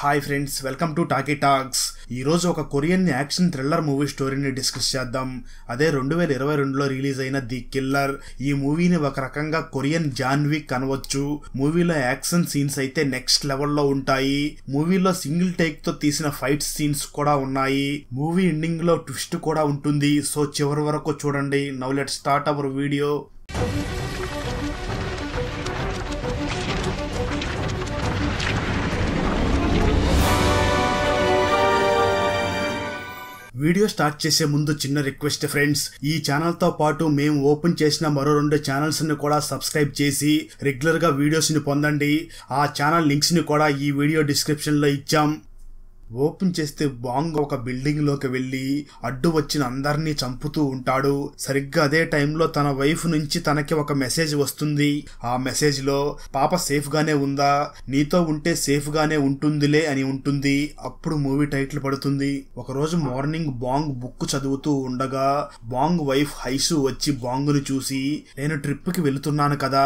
Hi friends, welcome to Talky Talks. ఈరోజు ఒక Korean action thriller movie స్టోరీని discuss చేద్దాం. అదే 2022లో రిలీజ్ అయిన ది కిల్లర్. ఈ మూవీని ఒక రకంగా కొరియన్ జాన్ విక్ అనవచ్చు. మూవీలో యాక్షన్ సీన్స్ అయితే నెక్స్ట్ లెవెల్లో ఉంటాయి. మూవీలో సింగిల్ టేక్ తో తీసిన ఫైట్ సీన్స్ కూడా ఉన్నాయి. మూవీ ఎండింగ్ లో ట్విస్ట్ కూడా ఉంటుంది. సో చివరి వరకు చూడండి. Now let's start our video. Video start చేసే ముందు చిన్న రిక్వెస్ట్ ఫ్రెండ్స్, ఈ ఛానల్ తో పాటు మేము ఓపెన్ చేసిన మరో 2 ఛానల్స్ ని కూడా సబ్స్క్రైబ్ చేసి రెగ్యులర్ గా వీడియోస్ ని పొందండి. ఆ ఛానల్ లింక్స్ ని కూడా ఈ వీడియో డిస్క్రిప్షన్ లో ఇచ్చాం. ఓపెన్ చేస్తే బాంగ్ ఒక బిల్డింగ్ లోకి వెళ్లి అడ్డు వచ్చిన అందరినీ చంపుతూ ఉంటాడు. సరిగ్గా అదే టైంలో తన వైఫ్ నుంచి తనకి ఒక మెసేజ్ వస్తుంది. ఆ మెసేజ్ లో పాప సేఫ్ గానే ఉందా, నీతో ఉంటే సేఫ్ గానే ఉంటుందిలే అని ఉంటుంది. అప్పుడు మూవీ టైటిల్ పడుతుంది. ఒకరోజు మార్నింగ్ బాంగ్ బుక్ చదువుతూ ఉండగా బాంగ్ వైఫ్ హైసు వచ్చి బాంగును చూసి, నేను ట్రిప్ కి వెళుతున్నాను కదా,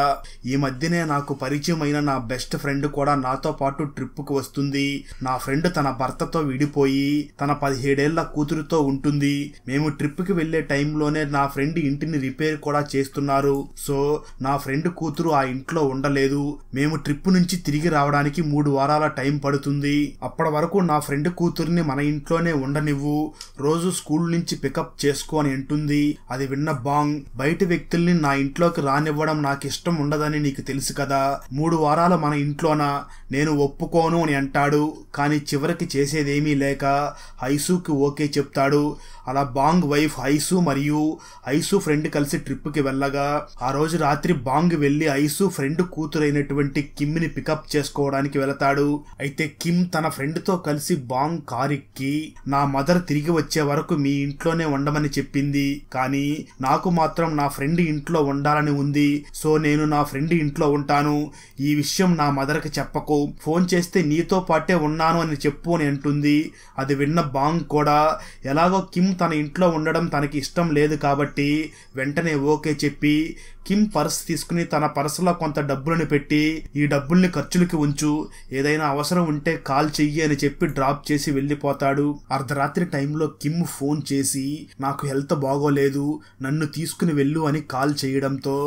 ఈ మధ్యనే నాకు పరిచయం అయిన నా బెస్ట్ ఫ్రెండ్ కూడా నాతో పాటు ట్రిప్ కి వస్తుంది. నా ఫ్రెండ్ తన భర్తతో విడిపోయి తన 17 ఏళ్ల కూతురుతో ఉంటుంది. మేము ట్రిప్ కి వెళ్లే టైంలోనే నా ఫ్రెండ్ ఇంటిని రిపేర్ కూడా చేస్తున్నారు. సో నా ఫ్రెండ్ కూతురు ఆ ఇంట్లో ఉండలేదు. మేము ట్రిప్ నుంచి తిరిగి రావడానికి 3 వారాల టైం పడుతుంది. అప్పటి వరకు నా ఫ్రెండ్ కూతుర్ని మన ఇంట్లోనే ఉండనివ్వు, రోజు స్కూల్ నుంచి పికప్ చేసుకో అని అంటుంది. అది విన్న బాంగ్, బయట వ్యక్తుల్ని నా ఇంట్లోకి రానివ్వడం నాకు ఇష్టం ఉండదని నీకు తెలుసు కదా, 3 వారాలు మన ఇంట్లోనా, నేను ఒప్పుకోను అని అంటాడు. కానీ చివరికి చేసేదేమీ లేక హైసూకి ఓకే చెప్తాడు. అలా బాంగ్ వైఫ్ హైసు మరియు హైసు ఫ్రెండ్ కలిసి ట్రిప్ కి వెళ్ళగా ఆ రోజు రాత్రి బాంగ్ వెళ్లి హైసు ఫ్రెండ్ కూతురైనటువంటి కిమ్ ని పికప్ చేసుకోవడానికి వెళతాడు. అయితే కిమ్ తన ఫ్రెండ్ తో కలిసి బాంగ్ కార్ ఎక్కి, నా మదర్ తిరిగి వచ్చే వరకు మీ ఇంట్లోనే ఉండమని చెప్పింది, కానీ నాకు మాత్రం నా ఫ్రెండ్ ఇంట్లో ఉండాలని ఉంది. సో నేను నా ఫ్రెండ్ ఇంట్లో ఉంటాను. ఈ విషయం నా మదర్ కి చెప్పకు, ఫోన్ చేస్తే నీతో పాటే ఉన్నాను అని చెప్పు అని అంటుంది. అది విన్న బాంగ్ కూడా ఎలాగో కిమ్ తన ఇంట్లో ఉండడం తనకి ఇష్టం లేదు కాబట్టి వెంటనే ఓకే చెప్పి కిమ్ పర్స్ తీసుకుని తన పర్సులో కొంత డబ్బులను పెట్టి, ఈ డబ్బుల్ని ఖర్చులకి ఉంచు, ఏదైనా అవసరం ఉంటే కాల్ చెయ్యి అని చెప్పి డ్రాప్ చేసి వెళ్లిపోతాడు. అర్ధరాత్రి టైంలో కిమ్ ఫోన్ చేసి, నాకు హెల్త్ బాగోలేదు, నన్ను తీసుకుని వెళ్ళు అని కాల్ చేయడంతో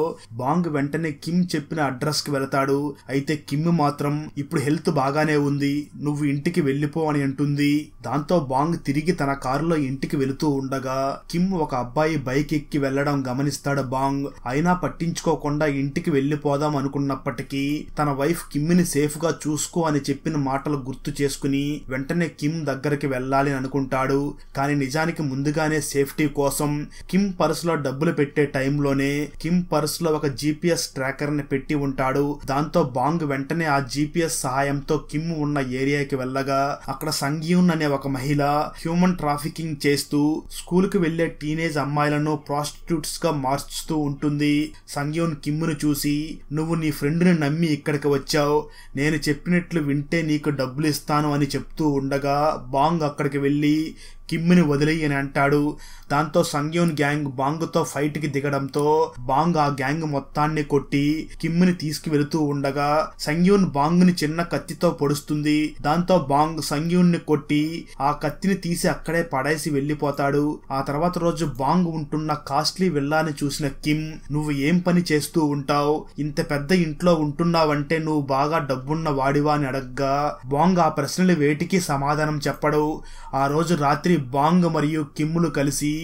బాంగ్ వెంటనే కిమ్ చెప్పిన అడ్రస్ కి వెళతాడు. అయితే కిమ్ మాత్రం, ఇప్పుడు హెల్త్ బాగానే ఉంది, నువ్వు ఇంటికి వెళ్ళిపో అని అంటుంది. దాంతో బాంగ్ తిరిగి తన కారులో ఇంటికి వెళుతూ ఉండగా కిమ్ ఒక అబ్బాయి బైక్ ఎక్కి వెళ్లడం గమనిస్తాడు బాంగ్. అయినా పట్టించుకోకుండా ఇంటికి వెళ్లిపోదాం అనుకున్నప్పటికీ తన వైఫ్ కిమ్ ని సేఫ్ గా చూసుకో అని చెప్పిన మాటలు గుర్తు చేసుకుని వెంటనే కిమ్ దగ్గరికి వెళ్ళాలి అనుకుంటాడు. కానీ నిజానికి ముందుగానే సేఫ్టీ కోసం కిమ్ పర్స్ లో డబ్బులు పెట్టే టైంలోనే కిమ్ పర్స్ లో ఒక జీపీఎస్ ట్రాకర్ ని పెట్టి ఉంటాడు. దాంతో బాంగ్ వెంటనే ఆ జీపీఎస్ సహాయంతో కిమ్ ఉన్న ఏరియాకి వెళ్ళగా అక్కడ సంగ్యూన్ అనే ఒక మహిళ హ్యూమన్ ట్రాఫికింగ్ చేస్తూ స్కూల్ కి వెళ్లే టీనేజ్ అమ్మాయిలను ప్రాస్టిట్యూట్స్ గా మార్చుతూ ఉంటుంది. సంగ్యూన్ కిమ్ ను చూసి, నువ్వు నీ ఫ్రెండ్ ని నమ్మి ఇక్కడికి వచ్చావు, నేను చెప్పినట్లు వింటే నీకు డబ్బులు ఇస్తాను అని చెప్తూ ఉండగా బాంగ్ అక్కడికి వెళ్లి కిమ్ ని వదిలేయి అని అంటాడు. దాంతో సంగ్యూన్ గ్యాంగ్ బాంగ్ తో ఫైట్ కి దిగడంతో బాంగ్ ఆ గ్యాంగ్ మొత్తాన్ని కొట్టి కిమ్ ని తీసుకువెళుతూ ఉండగా సంగ్యూన్ బాంగ్ ని చిన్న కత్తితో పొడుస్తుంది. దాంతో బాంగ్ సంగ్యూన్ ని కొట్టి ఆ కత్తిని తీసి అక్కడే పడేసి వెళ్లిపోతాడు. ఆ తర్వాత రోజు బాంగ్ ఉంటున్న కాస్ట్లీ విల్లాని చూసిన కిమ్, నువ్వు ఏం పని చేస్తూ ఉంటావు, ఇంత పెద్ద ఇంట్లో ఉంటున్నావంటే నువ్వు బాగా డబ్బున్న వాడివా అని అడగ్గా బాంగ్ ఆ ప్రశ్నలు వేటికి సమాధానం చెప్పడు. ఆ రోజు రాత్రి బాంగ్ మరియు కిమ్ములు కలిసి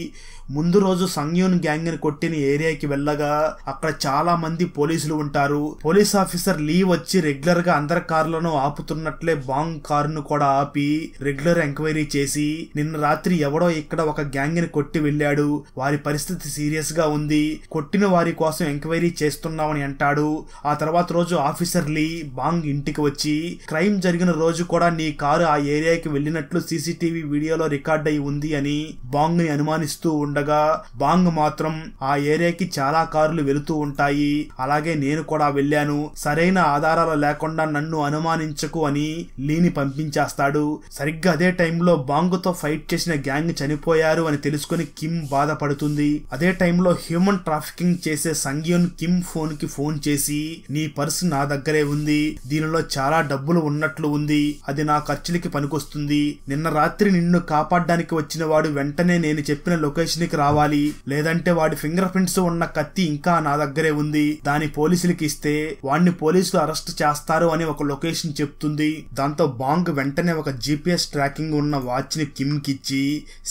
ముందు రోజు సంగ్యూన్ గ్యాంగ్ ని కొట్టిన ఏరియాకి వెళ్ళగా అక్కడ చాలా మంది పోలీసులు ఉంటారు. పోలీస్ ఆఫీసర్ లీ వచ్చి రెగ్యులర్ గా అందరి కార్లను ఆపుతున్నట్లే బాంగ్ కారును కూడా ఆపి రెగ్యులర్ ఎంక్వైరీ చేసి, నిన్న రాత్రి ఎవడో ఇక్కడ ఒక గ్యాంగ్ ని కొట్టి వెళ్ళాడు, వారి పరిస్థితి సీరియస్ గా ఉంది, కొట్టిన వారి కోసం ఎంక్వైరీ చేస్తున్నామని అంటాడు. ఆ తర్వాత రోజు ఆఫీసర్ లీ బాంగ్ ఇంటికి వచ్చి, క్రైమ్ జరిగిన రోజు కూడా నీ కారు ఆ ఏరియాకి వెళ్ళినట్లు సీసీటీవీ వీడియోలో రికార్డ్ అయి ఉంది అని బాంగ్ ని అనుమానిస్తూ ఉండగా ఉండగా బాంగ్ మాత్రం ఆ ఏరియాకి చాలా కార్లు వెళుతూ ఉంటాయి, అలాగే నేను కూడా వెళ్ళాను, సరైన ఆధారాలు లేకుండా నన్ను అనుమానించకు అని లీని పంపించేస్తాడు. సరిగ్గా అదే టైంలో బాంగ్ తో ఫైట్ చేసిన గ్యాంగ్ చనిపోయారు అని తెలుసుకుని కిమ్ బాధపడుతుంది. అదే టైంలో హ్యూమన్ ట్రాఫికింగ్ చేసే సంగ్యూన్ కిమ్ ఫోన్ కి ఫోన్ చేసి నీ పర్సు నా దగ్గరే ఉంది, దీనిలో చాలా డబ్బులు ఉన్నట్లు ఉంది, అది నా ఖర్చులకి పనికొస్తుంది, నిన్న రాత్రి నిన్ను కాపాడడానికి వచ్చిన వాడు వెంటనే నేను చెప్పిన లొకేషన్ కి రావాలి, లేదంటే వాడి ఫింగర్ ప్రింట్స్ ఉన్న కత్తి ఇంకా నా దగ్గరే ఉంది, దాని పోలీసులకి ఇస్తే వాడిని పోలీసులు అరెస్ట్ చేస్తారు అని ఒక లొకేషన్ చెప్తుంది. దాంతో బాంగ్ వెంటనే ఒక GPS ట్రాకింగ్ ఉన్న వాచ్ ని కిమ్ కిచ్చి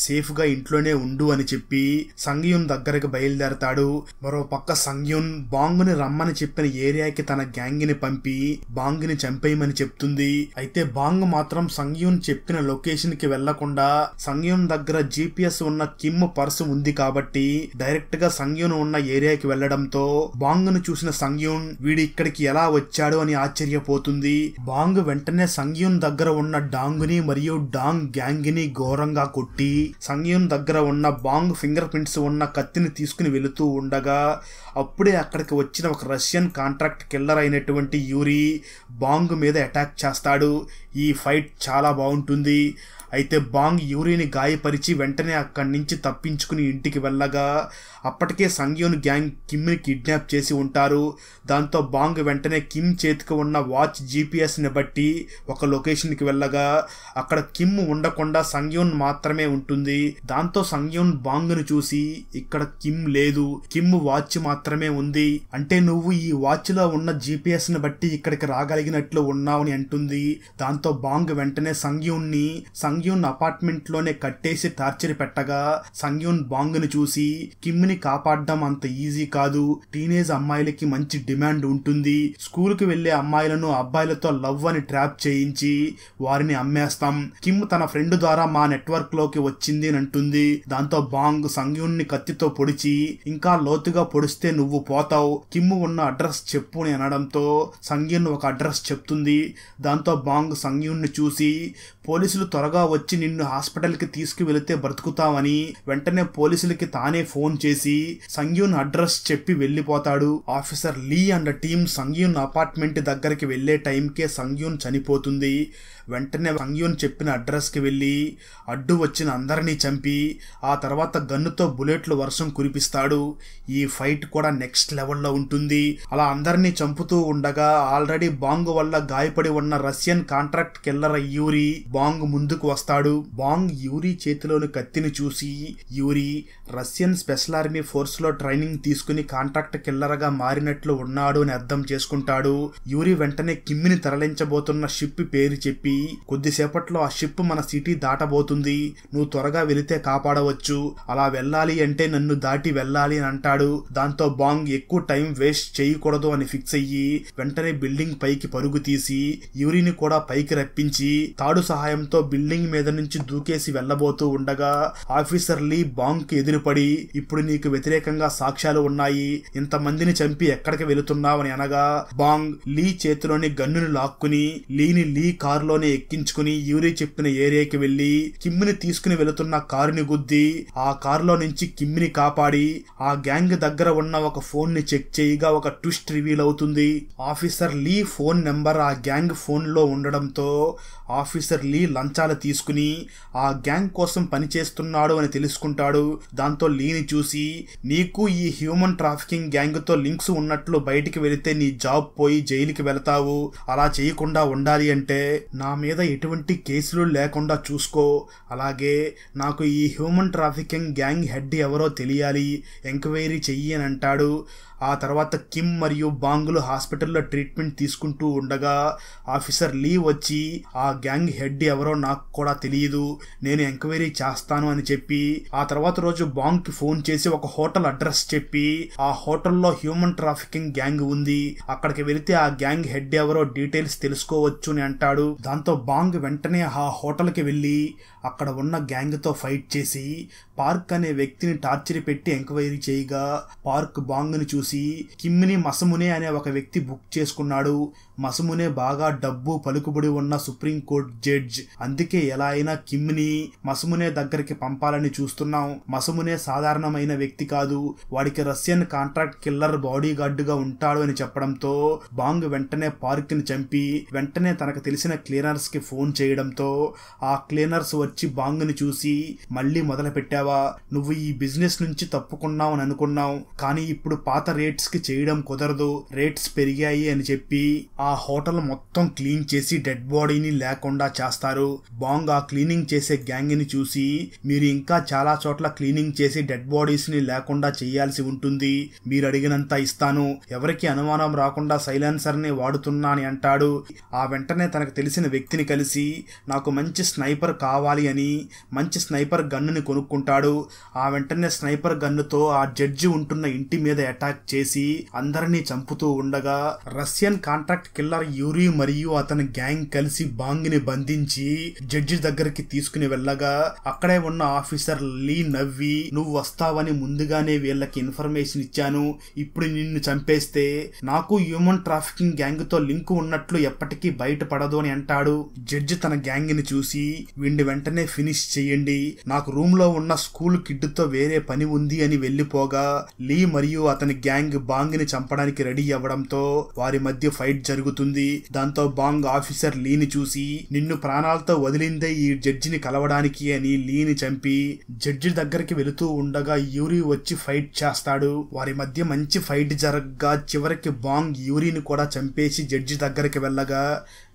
సేఫ్ గా ఇంట్లోనే ఉండు అని చెప్పి సంగ్యూన్ దగ్గరకు బయలుదేరతాడు. మరో పక్క సంగ్యూన్ బాంగ్ ని రమ్మని చెప్పిన ఏరియాకి తన గ్యాంగ్ ని పంపి బాంగ్ ని చంపేయమని చెప్తుంది. అయితే బాంగ్ మాత్రం సంగ్యూన్ చెప్పిన లొకేషన్ కి వెళ్లకుండా సంగ్యూన్ దగ్గర GPS ఉన్న కిమ్ పర్సు ఉంది కాబట్టి డైరెక్ట్ గా సంగ్యూన్ ఉన్న ఏరియాకి వెళ్లడంతో బాంగ్ ను చూసిన సంగ్యూన్ వీడి ఇక్కడికి ఎలా వచ్చాడు అని ఆశ్చర్యపోతుంది. బాంగ్ వెంటనే సంగ్యూన్ దగ్గర ఉన్న డాంగ్ ని మరియు డాంగ్ గ్యాంగ్ ని ఘోరంగా కొట్టి సంగ్యూన్ దగ్గర ఉన్న బాంగ్ ఫింగర్ ప్రింట్స్ ఉన్న కత్తిని తీసుకుని వెళుతూ ఉండగా అప్పుడే అక్కడికి వచ్చిన ఒక రష్యన్ కాంట్రాక్ట్ కిల్లర్ అయినటువంటి యూరి బాంగ్ మీద అటాక్ చేస్తాడు. ఈ ఫైట్ చాలా బాగుంటుంది. అయితే బాంగ్ యూరిని గాయపరిచి వెంటనే అక్కడి నుంచి తప్పించుకుని ఇంటికి వెళ్ళగా అప్పటికే సంగ్యూన్ గ్యాంగ్ కిమ్ని కిడ్నాప్ చేసి ఉంటారు. దాంతో బాంగ్ వెంటనే కిమ్ చేతికి ఉన్న వాచ్ GPS ని బట్టి ఒక లొకేషన్కి వెళ్ళగా అక్కడ కిమ్ ఉండకుండా సంగ్యూన్ మాత్రమే ఉంటుంది. దాంతో సంగ్యూన్ బాంగ్ను చూసి ఇక్కడ కిమ్ లేదు, కిమ్ వాచ్ మాత్రమే ఉంది, అంటే నువ్వు ఈ వాచ్ లో ఉన్న GPS ని బట్టి ఇక్కడికి రాగలిగినట్లు ఉన్నావని అంటుంది. దాంతో బాంగ్ వెంటనే సంగ్యూన్ అపార్ట్మెంట్ లోనే కట్టేసి టార్చర్ పెట్టగా సంగ్యూన్ బాంగ్ ను చూసి కిమ్ ని కాపాడడం అంత ఈజీ కాదు, టీనేజ్ అమ్మాయిలకి మంచి డిమాండ్ ఉంటుంది, స్కూల్ కి వెళ్లే అమ్మాయిలను అబ్బాయిలతో లవ్ అని ట్రాప్ చేయించి వారిని అమ్మేస్తాం, కిమ్ తన ఫ్రెండ్ ద్వారా మా నెట్వర్క్ లోకి వచ్చింది అని అంటుంది. దాంతో బాంగ్ సంగ్యూన్ ని కత్తితో పొడిచి ఇంకా లోతుగా పొడిస్తే నువ్వు పోతావు, కిమ్ ఉన్న అడ్రస్ చెప్పు అని అనడంతో సంగ్యూన్ ఒక అడ్రస్ చెప్తుంది. దాంతో బాంగ్ సంగ్యూన్ ని చూసి పోలీసులు త్వరగా వచ్చి నిన్ను హాస్పిటల్ కి తీసుకువెళితే బ్రతుకుతావని వెంటనే పోలీసులకి తానే ఫోన్ చేసి సంగ్యూన్ అడ్రస్ చెప్పి వెళ్లిపోతాడు. Officer Lee and team Sangyun apartment దగ్గరికి వెళ్లే టైంకే సంగ్యూన్ చనిపోతుంది. వెంటనే సంగ్యూన్ చెప్పిన అడ్రస్ కి వెళ్లి అడ్డు వచ్చిన అందరినీ చంపి ఆ తర్వాత గన్నుతో బుల్లెట్లు వర్షం కురిపిస్తాడు. ఈ ఫైట్ కూడా నెక్స్ట్ లెవెల్లో ఉంటుంది. అలా అందరినీ చంపుతూ ఉండగా ఆల్రెడీ బాంగ్ వల్ల గాయపడి ఉన్న Russian contract killer Yuri Bang ముందుకు వస్తాడు. బాంగ్ యూరి చేతిలోని కత్తిని చూసి Yuri Russian special army force లో ట్రైనింగ్ తీసుకుని కాంట్రాక్ట్ కిల్లర్ గా మారినట్లు ఉన్నాడు అని అర్థం చేసుకుంటాడు. యూరి వెంటనే కిమ్మిని తరలించబోతున్న షిప్ పేరు చెప్పి కొద్దిసేపట్లో ఆ షిప్ మన సిటీ దాటబోతుంది, నువ్వు త్వరగా వెళితే కాపాడవచ్చు, అలా వెళ్ళాలి అంటే నన్ను దాటి వెళ్ళాలి అని అంటాడు. దాంతో బాంగ్ ఎక్కువ టైం వేస్ట్ చేయకూడదు అని ఫిక్స్ అయ్యి వెంటనే బిల్డింగ్ పైకి పరుగు తీసి యూరిని కూడా పైకి రప్పించి తాడు సహాయంతో బిల్డింగ్ మీద నుంచి దూకేసి వెళ్లబోతూ ఉండగా ఆఫీసర్ లీ బాంగ్ కి ఎదురుపడి ఇప్పుడు నీకు వ్యతిరేకంగా సాక్ష్యాలు ఉన్నాయి, ఇంతమందిని చంపి ఎక్కడికి వెళుతున్నావని అనగా బాంగ్ లీ చేతిలోని గన్నుని లాక్కుని లీని లీ కారులోనే ఎక్కించుకుని యూరి చెప్పిన ఏరియాకి వెళ్లి కిమ్మిని తీసుకుని వెళుతున్న కారుని గుద్ది ఆ కారులో నుంచి కిమ్మిని కాపాడి ఆ గ్యాంగ్ దగ్గర ఉన్న ఒక ఫోన్ ని చెక్ చేయగా ఒక ట్విస్ట్ రివీల్ అవుతుంది. ఆఫీసర్ లీ ఫోన్ నెంబర్ ఆ గ్యాంగ్ ఫోన్ లో ఉండడంతో ఆఫీసర్ లీ లంచాలు తీసుకుని ఆ గ్యాంగ్ కోసం పనిచేస్తున్నాడు అని తెలుసుకుంటాడు. దాంతో లీని చూసి నీకు ఈ హ్యూమన్ ట్రాఫికింగ్ గ్యాంగ్ తో లింక్స్ ఉన్నట్లు బయటికి వెళితే నీ జాబ్ పోయి జైలుకి వెళతావు, అలా చేయకుండా ఉండాలి అంటే నా మీద ఎటువంటి కేసులు లేకుండా చూసుకో, అలాగే నాకు ఈ హ్యూమన్ ట్రాఫికింగ్ గ్యాంగ్ హెడ్ ఎవరో తెలియాలి, ఎంక్వైరీ చెయ్యి అని అంటాడు. ఆ తర్వాత కిమ్ మరియు బాంగులు హాస్పిటల్లో ట్రీట్మెంట్ తీసుకుంటూ ఉండగా ఆఫీసర్ లీ వచ్చి ఆ గ్యాంగ్ హెడ్ ఎవరో నాకు కూడా తెలియదు, నేను ఎంక్వైరీ చేస్తాను అని చెప్పి ఆ తర్వాత రోజు బాంగ్ కి ఫోన్ చేసి ఒక హోటల్ అడ్రస్ చెప్పి ఆ హోటల్లో హ్యూమన్ ట్రాఫికింగ్ గ్యాంగ్ ఉంది, అక్కడికి వెళితే ఆ గ్యాంగ్ హెడ్ ఎవరో డీటెయిల్స్ తెలుసుకోవచ్చు అని అంటాడు. దాంతో బాంగ్ వెంటనే ఆ హోటల్ కి వెళ్లి అక్కడ ఉన్న గ్యాంగ్ తో ఫైట్ చేసి పార్క్ అనే వ్యక్తిని టార్చర్ పెట్టి ఎంక్వైరీ చేయగా పార్క్ బాంగ్ ని చూసి కిమ్మిని మసమునే అనే ఒక వ్యక్తి బుక్ చేసుకున్నాడు, మసుమునే బాగా డబ్బు పలుకుబడి ఉన్న సుప్రీంకోర్టు జడ్జ్. అందుకే ఎలా అయినా కిమ్ని మసుమునే దగ్గరికి పంపాలని చూస్తున్నాం. మసుమునే సాధారణమైన వ్యక్తి కాదు, వాడికి రష్యన్ కాంట్రాక్ట్ కిల్లర్ బాడీ గార్డుగా ఉంటాడు అని చెప్పడంతో బాంగ్ వెంటనే పార్క్ ని చంపి వెంటనే తనకు తెలిసిన క్లీనర్స్ కి ఫోన్ చేయడంతో ఆ క్లీనర్స్ వచ్చి బాంగ్ ని చూసి, మళ్ళీ మొదలు పెట్టావా, నువ్వు ఈ బిజినెస్ నుంచి తప్పుకున్నావు అని అనుకున్నావు, కానీ ఇప్పుడు పాత రేట్స్ కి చేయడం కుదరదు, రేట్స్ పెరిగాయి అని చెప్పి ఆ హోటల్ మొత్తం క్లీన్ చేసి డెడ్ బాడీని లేకుండా చేస్తారు. బాంగ్ ఆ క్లీనింగ్ చేసే గ్యాంగ్ ని చూసి, మీరు ఇంకా చాలా చోట్ల క్లీనింగ్ చేసి డెడ్ బాడీస్ ని లేకుండా చేయాల్సి ఉంటుంది, మీరు అడిగినంత ఇస్తాను, ఎవరికి అనుమానం రాకుండా సైలెన్సర్ ని వాడుతున్నా అని అంటాడు. ఆ వెంటనే తనకు తెలిసిన వ్యక్తిని కలిసి నాకు మంచి స్నైపర్ కావాలి అని మంచి స్నైపర్ గన్నుని కొనుక్కుంటాడు. ఆ వెంటనే స్నైపర్ గన్నుతో ఆ జడ్జి ఉంటున్న ఇంటి మీద అటాక్ చేసి అందరినీ చంపుతూ ఉండగా రష్యన్ కాంట్రాక్ట్ కిల్లర్ యూరీ మరియు అతని గ్యాంగ్ కలిసి బాంగ్ ని బంధించి జడ్జి దగ్గరికి తీసుకుని వెళ్ళగా అక్కడే ఉన్న ఆఫీసర్ లీ నవ్వి, నువ్వు వస్తావని ముందుగానే వీళ్ళకి ఇన్ఫర్మేషన్ ఇచ్చాను, ఇప్పుడు నిన్ను చంపేస్తే నాకు హ్యూమన్ ట్రాఫికింగ్ గ్యాంగ్ తో లింక్ ఉన్నట్లు ఎప్పటికీ బయటపడదు అని అంటాడు. జడ్జి తన గ్యాంగ్ ని చూసి, వీడిని వెంటనే ఫినిష్ చెయ్యండి, నాకు రూమ్ లో ఉన్న స్కూల్ కిడ్ తో వేరే పని ఉంది అని వెళ్లిపోగా లీ మరియు అతని గ్యాంగ్ బాంగ్ ని చంపడానికి రెడీ అవ్వడంతో వారి మధ్య ఫైట్ జరుగుతుంది. దాంతో బాంగ్ ఆఫీసర్ లీని చూసి, నిన్ను ప్రాణాలతో వదిలిందే ఈ జడ్జిని కలవడానికి అని లీని చంపి జడ్జి దగ్గరికి వెళుతూ ఉండగా యూరీ వచ్చి ఫైట్ చేస్తాడు. వారి మధ్య మంచి ఫైట్ జరగగా చివరికి బాంగ్ యూరీని కూడా చంపేసి జడ్జి దగ్గరికి వెళ్ళగా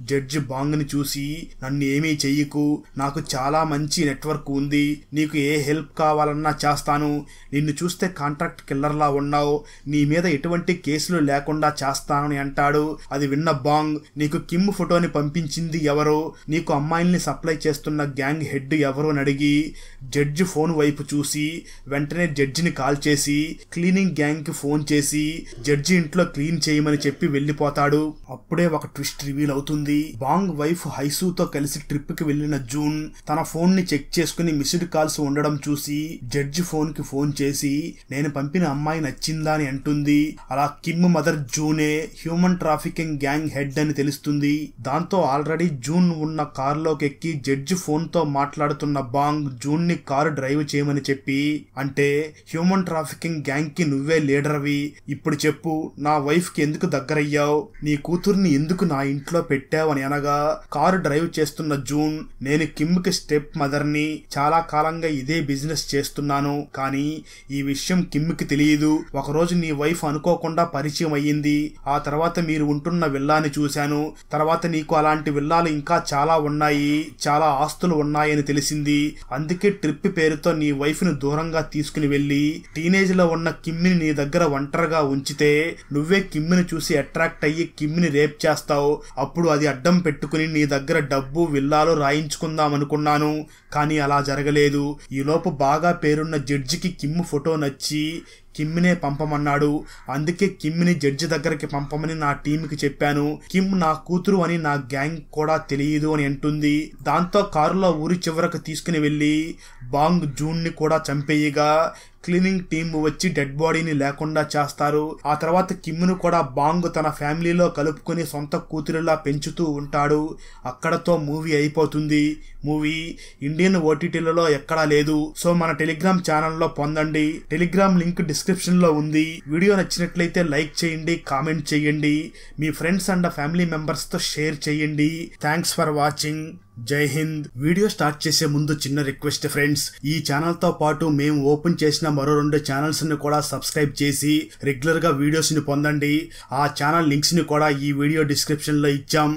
జడ్జి బాంగ్ ని చూసి, నన్ను ఏమీ చెయ్యకు, నాకు చాలా మంచి నెట్వర్క్ ఉంది, నీకు ఏ హెల్ప్ కావాలన్నా చేస్తాను, నిన్ను చూస్తే కాంట్రాక్ట్ కిల్లర్ లా ఉన్నావు, నీ మీద ఎటువంటి కేసులు లేకుండా చేస్తానని అంటాడు. అది విన్న బాంగ్, నీకు కిమ్ ఫోటోని పంపించింది ఎవరు, నీకు అమ్మాయిల్ని సప్లై చేస్తున్న గ్యాంగ్ హెడ్ ఎవరు అని అడిగి జడ్జి ఫోన్ వైపు చూసి వెంటనే జడ్జిని కాల్ చేసి క్లీనింగ్ గ్యాంగ్ కి ఫోన్ చేసి జడ్జి ఇంట్లో క్లీన్ చేయమని చెప్పి వెళ్లిపోతాడు. అప్పుడే ఒక ట్విస్ట్ రివీల్ అవుతుంది. బాంగ్ వైఫ్ హైసూతో కలిసి ట్రిప్ కి వెళ్లిన జూన్ తన ఫోన్ ని చెక్ చేసుకుని మిస్డ్ కాల్స్ ఉండడం చూసి జడ్జి ఫోన్ కి ఫోన్ చేసి నేను పంపిన అమ్మాయి నచ్చిందా అని అంటుంది. అలా కిమ్ మదర్ జూనే హ్యూమన్ ట్రాఫికింగ్ గ్యాంగ్ హెడ్ అని తెలుస్తుంది. దాంతో ఆల్రెడీ జూన్ ఉన్న కారులోకి ఎక్కి జడ్జి ఫోన్ తో మాట్లాడుతున్న బాంగ్ జూన్ ని కారు డ్రైవ్ చేయమని చెప్పి, అంటే హ్యూమన్ ట్రాఫికింగ్ గ్యాంగ్ కి నువ్వే లీడర్వి, ఇప్పుడు చెప్పు నా వైఫ్ కి ఎందుకు దగ్గరయ్యావు, నీ కూతుర్ని ఎందుకు నా ఇంట్లో పెట్టావు అని అనగా కారు డ్రైవ్ చేస్తున్న జూన్, నేను కిమ్ కి స్టెప్ మదర్ ని, చాలా కాలంగా ఇదే బిజినెస్ చేస్తున్నాను, కానీ ఈ విషయం కిమ్ కి తెలియదు, ఒకరోజు నీ వైఫ్ అనుకోకుండా పరిచయం అయ్యింది, ఆ తర్వాత మీరు ఉంటున్న విల్లాని చూశాను, తర్వాత నీకు అలాంటి విల్లాలు ఇంకా చాలా ఉన్నాయి, చాలా ఆస్తులు ఉన్నాయని తెలిసింది, అందుకే ట్రిప్ పేరుతో నీ వైఫ్ ను దూరంగా తీసుకుని వెళ్లి టీనేజ్ లో ఉన్న కిమ్ని నీ దగ్గర ఒంటరిగా ఉంచితే నువ్వే కిమ్ని చూసి అట్రాక్ట్ అయ్యి కిమ్ని రేప్ చేస్తావు, అప్పుడు అది అడ్డం పెట్టుకుని నీ దగ్గర డబ్బు విల్లాలు రాయించుకుందాం అనుకున్నాను, కానీ అలా జరగలేదు. ఈలోపు బాగా పేరున్న జడ్జికి కిమ్ ఫోటో నచ్చి కిమ్నే పంపమన్నాడు, అందుకే కిమ్ని జడ్జి దగ్గరికి పంపమని నా టీంకి చెప్పాను, కిమ్ నా కూతురు అని నా గ్యాంగ్ కూడా తెలియదు అని అంటుంది. దాంతో కారులో ఊరి చివరకు తీసుకుని వెళ్లి బాంగ్ జూన్ ని కూడా చంపేయగా క్లీనింగ్ టీం వచ్చి డెడ్ బాడీని లేకుండా చేస్తారు. ఆ తర్వాత కిమ్ను కూడా బాంగ్ తన ఫ్యామిలీలో కలుపుకుని సొంత కూతురిలా పెంచుతూ ఉంటాడు. అక్కడతో మూవీ అయిపోతుంది. మూవీ ఇండియన్ ఓటీటీలలో ఎక్కడా లేదు. సో మన టెలిగ్రామ్ ఛానల్లో పొందండి. టెలిగ్రామ్ లింక్ డిస్క్రిప్షన్ లో ఉంది. వీడియో నచ్చినట్లయితే లైక్ చేయండి, కామెంట్ చేయండి, మీ ఫ్రెండ్స్ అండ్ ఫ్యామిలీ మెంబర్స్ తో షేర్ చేయండి. Thanks for watching. జై హింద్. వీడియో స్టార్ట్ చేసే ముందు చిన్న రిక్వెస్ట్ ఫ్రెండ్స్, ఈ ఛానల్ తో పాటు మేము ఓపెన్ చేసిన మరో 2 ఛానల్స్ ని కూడా సబ్స్క్రైబ్ చేసి రెగ్యులర్ గా వీడియోస్ ని పొందండి. ఆ ఛానల్ లింక్స్ ని కూడా ఈ వీడియో డిస్క్రిప్షన్ లో ఇచ్చాం.